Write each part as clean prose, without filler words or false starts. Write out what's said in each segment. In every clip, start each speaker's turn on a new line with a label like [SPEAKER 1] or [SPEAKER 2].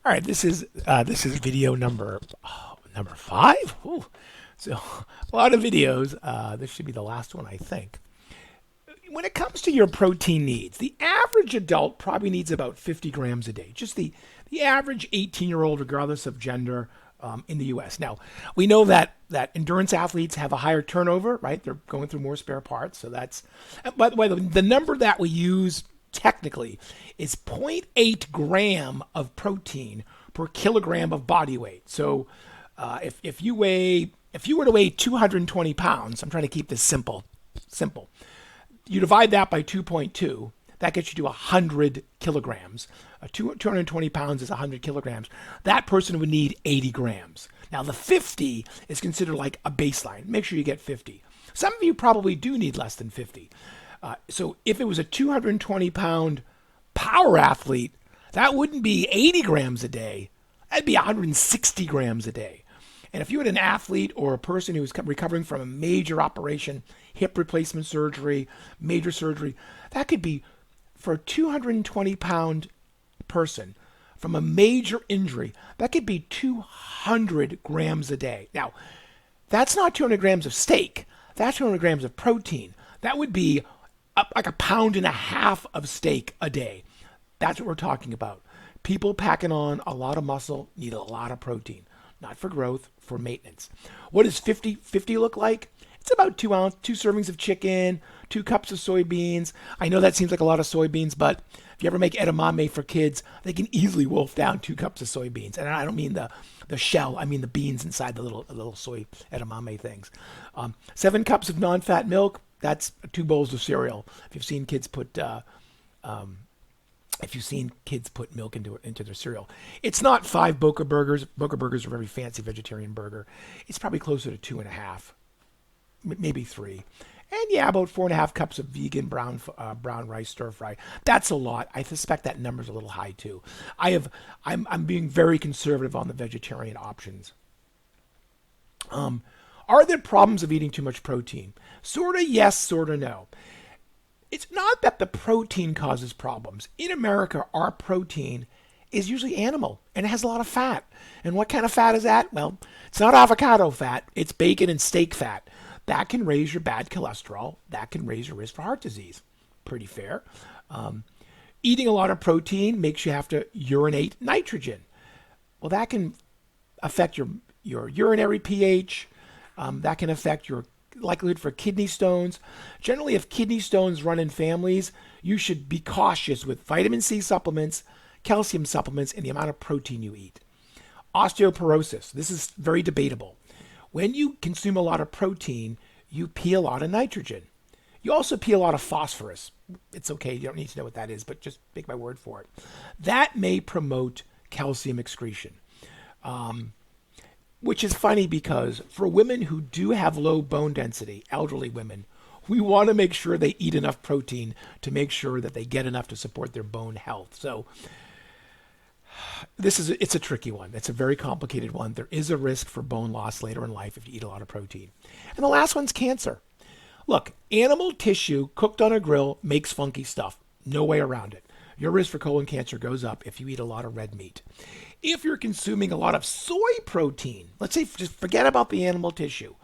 [SPEAKER 1] All right, this is video number 5. Ooh. So a lot of videos. This should be the last one, I think. When it comes to your protein needs, the average adult probably needs about 50 grams a day. Just the average 18-year-old, regardless of gender, in the U.S. Now, we know that endurance athletes have a higher turnover, right? They're going through more spare parts. So that's, by the way, the number that we use technically is zero point 0.8 gram of protein per kilogram of body weight. So if you were to weigh 220 pounds, I'm trying to keep this simple. You divide that by 2.2, that gets you to 100 kilograms. 220 pounds is 100 kilograms. That person would need 80 grams. Now, the 50 is considered like a baseline. Make sure you get 50. Some of you probably do need less than 50. So if it was a 220-pound power athlete, that wouldn't be 80 grams a day. That'd be 160 grams a day. And if you had an athlete or a person who was recovering from a major operation, hip replacement surgery, major surgery, that could be, for a 220-pound person from a major injury, that could be 200 grams a day. Now, that's not 200 grams of steak. That's 200 grams of protein. That would be like a pound and a half of steak a day. That's what we're talking about. People packing on a lot of muscle need a lot of protein, not for growth, for maintenance. What does 50 look like? It's about 2 servings of chicken, 2 cups of soybeans. I know that seems like a lot of soybeans, but if you ever make edamame for kids, they can easily wolf down 2 cups of soybeans. And I don't mean the shell, I mean the beans inside the little soy edamame things. 7 cups of non-fat milk, that's 2 bowls of cereal. If you've seen kids put milk into their cereal. It's not 5 Boca Burgers. Boca Burgers are a very fancy vegetarian burger. It's probably closer to 2.5, maybe 3. And yeah, about 4.5 cups of vegan brown rice stir fry. That's a lot. I suspect that number's a little high too. I'm being very conservative on the vegetarian options. Are there problems of eating too much protein? Sorta yes, sorta no. It's not that the protein causes problems. In America, our protein is usually animal and it has a lot of fat. And what kind of fat is that? Well, it's not avocado fat, it's bacon and steak fat. That can raise your bad cholesterol. That can raise your risk for heart disease. Pretty fair. Eating a lot of protein makes you have to urinate nitrogen. Well, that can affect your urinary pH. That can affect your likelihood for kidney stones. Generally, if kidney stones run in families, you should be cautious with vitamin C supplements, calcium supplements, and the amount of protein you eat. Osteoporosis. This is very debatable. When you consume a lot of protein, you pee a lot of nitrogen. You also pee a lot of phosphorus. It's okay, you don't need to know what that is, but just take my word for it. That may promote calcium excretion. Which is funny because for women who do have low bone density, elderly women, we want to make sure they eat enough protein to make sure that they get enough to support their bone health. So it's a tricky one. It's a very complicated one. There is a risk for bone loss later in life if you eat a lot of protein. And the last one's cancer. Look, animal tissue cooked on a grill makes funky stuff. No way around it. Your risk for colon cancer goes up if you eat a lot of red meat. If you're consuming a lot of soy protein, let's say just forget about the animal tissue,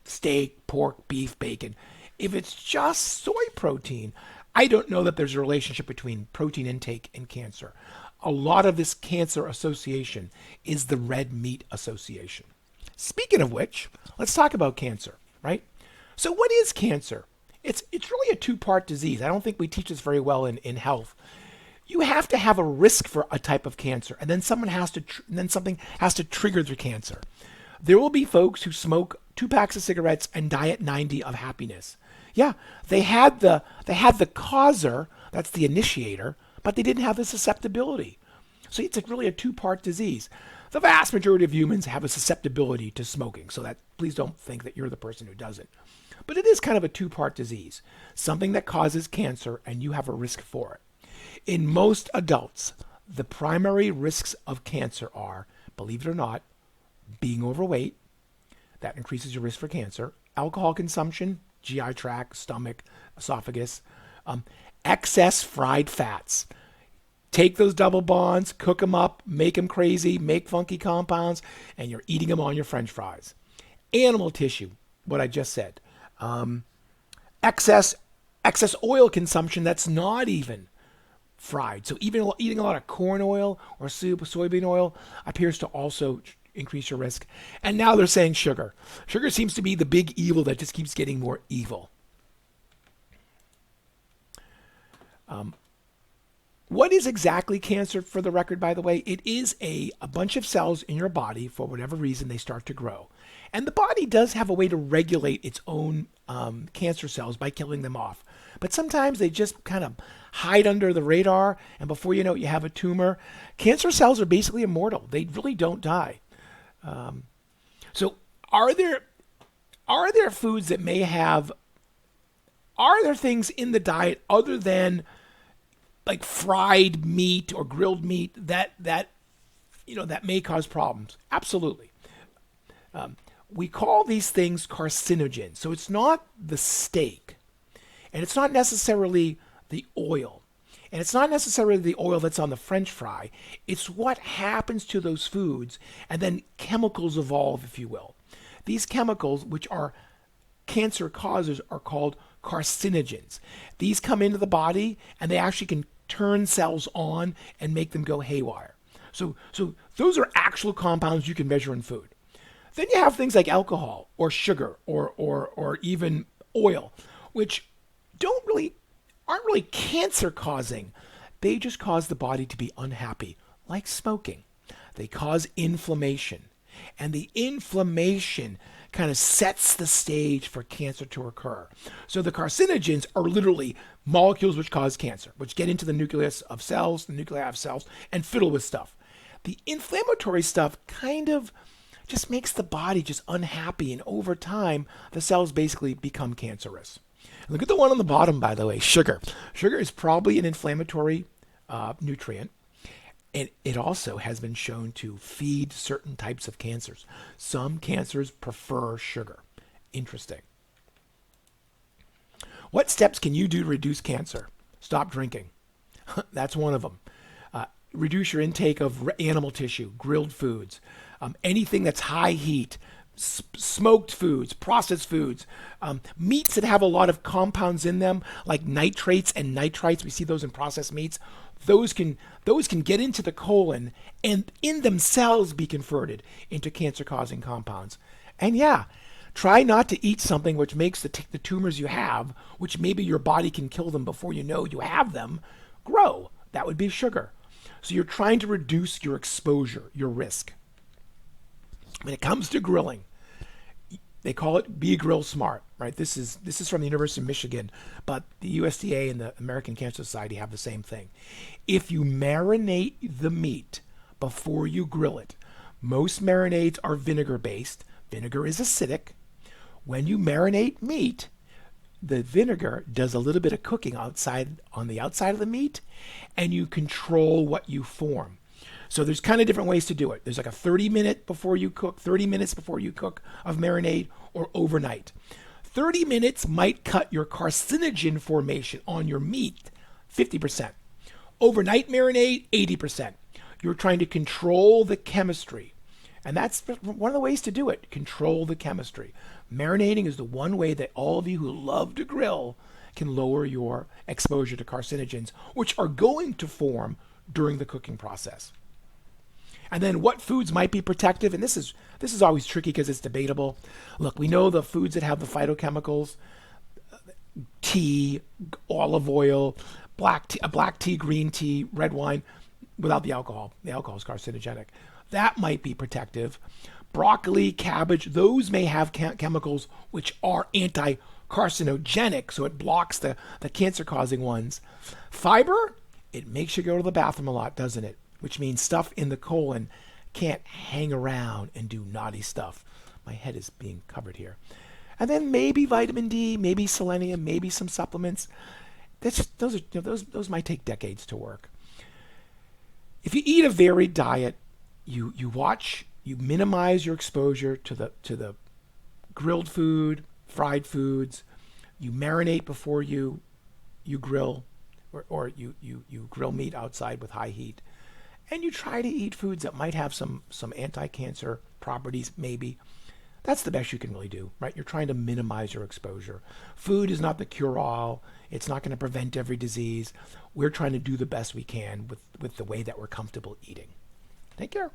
[SPEAKER 1] steak, pork, beef, bacon. If it's just soy protein, I don't know that there's a relationship between protein intake and cancer. A lot of this cancer association is the red meat association. Speaking of which, let's talk about cancer, right? So what is cancer? It's really a 2-part disease. I don't think we teach this very well in health. You have to have a risk for a type of cancer, and then something has to trigger the cancer. There will be folks who smoke 2 packs of cigarettes and die at 90 of happiness. Yeah, they had the causer, that's the initiator, but they didn't have the susceptibility. So it's really a 2-part disease. The vast majority of humans have a susceptibility to smoking, so that please don't think that you're the person who doesn't. But it is kind of a 2-part disease, something that causes cancer and you have a risk for it. In most adults, the primary risks of cancer are, believe it or not, being overweight, that increases your risk for cancer, alcohol consumption, GI tract, stomach, esophagus, excess fried fats. Take those double bonds, cook them up, make them crazy, make funky compounds, and you're eating them on your French fries. Animal tissue, what I just said. Excess excess oil consumption that's not even fried. So even eating a lot of corn oil or soybean oil appears to also increase your risk. And now they're saying sugar. Sugar seems to be the big evil that just keeps getting more evil. What is exactly cancer, for the record, by the way? It is a bunch of cells in your body, for whatever reason, they start to grow. And the body does have a way to regulate its own cancer cells by killing them off. But sometimes they just kind of hide under the radar, and before you know it, you have a tumor. Cancer cells are basically immortal. They really don't die. So are there foods that may have, are there things in the diet other than like fried meat or grilled meat that may cause problems? Absolutely. We call these things carcinogens. So it's not the steak, and it's not necessarily the oil, and it's not necessarily the oil that's on the French fry. It's what happens to those foods, and then chemicals evolve, if you will. These chemicals, which are cancer causers, are called carcinogens. These come into the body, and they actually can turn cells on and make them go haywire. So those are actual compounds you can measure in food. Then you have things like alcohol or sugar or even oil, which aren't really cancer causing. They just cause the body to be unhappy, like smoking. They cause inflammation, and the inflammation kind of sets the stage for cancer to occur. So the carcinogens are literally molecules which cause cancer, which get into the nucleus of cells, the nuclei of cells, and fiddle with stuff. The inflammatory stuff kind of just makes the body just unhappy, and over time, the cells basically become cancerous. Look at the one on the bottom, by the way, sugar. Sugar is probably an inflammatory nutrient. And it also has been shown to feed certain types of cancers. Some cancers prefer sugar. Interesting. What steps can you do to reduce cancer? Stop drinking. That's one of them. Reduce your intake of animal tissue, grilled foods, anything that's high heat, smoked foods, processed foods, meats that have a lot of compounds in them, like nitrates and nitrites. We see those in processed meats. Those can get into the colon and in themselves be converted into cancer-causing compounds. And yeah, try not to eat something which makes the tumors you have, which maybe your body can kill them before you know you have them, grow. That would be sugar. So you're trying to reduce your exposure, your risk. When it comes to grilling, they call it Be Grill Smart, right? This is from the University of Michigan, but the USDA and the American Cancer Society have the same thing. If you marinate the meat before you grill it, most marinades are vinegar-based. Vinegar is acidic. When you marinate meat, the vinegar does a little bit of cooking on the outside of the meat, and you control what you form. So there's kind of different ways to do it. There's like a 30 minutes before you cook of marinade, or overnight. 30 minutes might cut your carcinogen formation on your meat 50%. Overnight marinade, 80%. You're trying to control the chemistry. And that's one of the ways to do it. Control the chemistry. Marinating is the one way that all of you who love to grill can lower your exposure to carcinogens, which are going to form during the cooking process. And then what foods might be protective? And this is always tricky because it's debatable. Look, we know the foods that have the phytochemicals, tea, olive oil, black tea, green tea, red wine, without the alcohol. The alcohol is carcinogenic. That might be protective. Broccoli, cabbage, those may have chemicals which are anti-carcinogenic, so it blocks the cancer-causing ones. Fiber, it makes you go to the bathroom a lot, doesn't it? Which means stuff in the colon can't hang around and do naughty stuff. My head is being covered here. And then maybe vitamin D, maybe selenium, maybe some supplements. Those might take decades to work. If you eat a varied diet, you minimize your exposure to the grilled food, fried foods. You marinate before you grill, or you grill meat outside with high heat, and you try to eat foods that might have some anti-cancer properties, maybe. That's the best you can really do, right? You're trying to minimize your exposure. Food is not the cure-all. It's not going to prevent every disease. We're trying to do the best we can with the way that we're comfortable eating. Take care.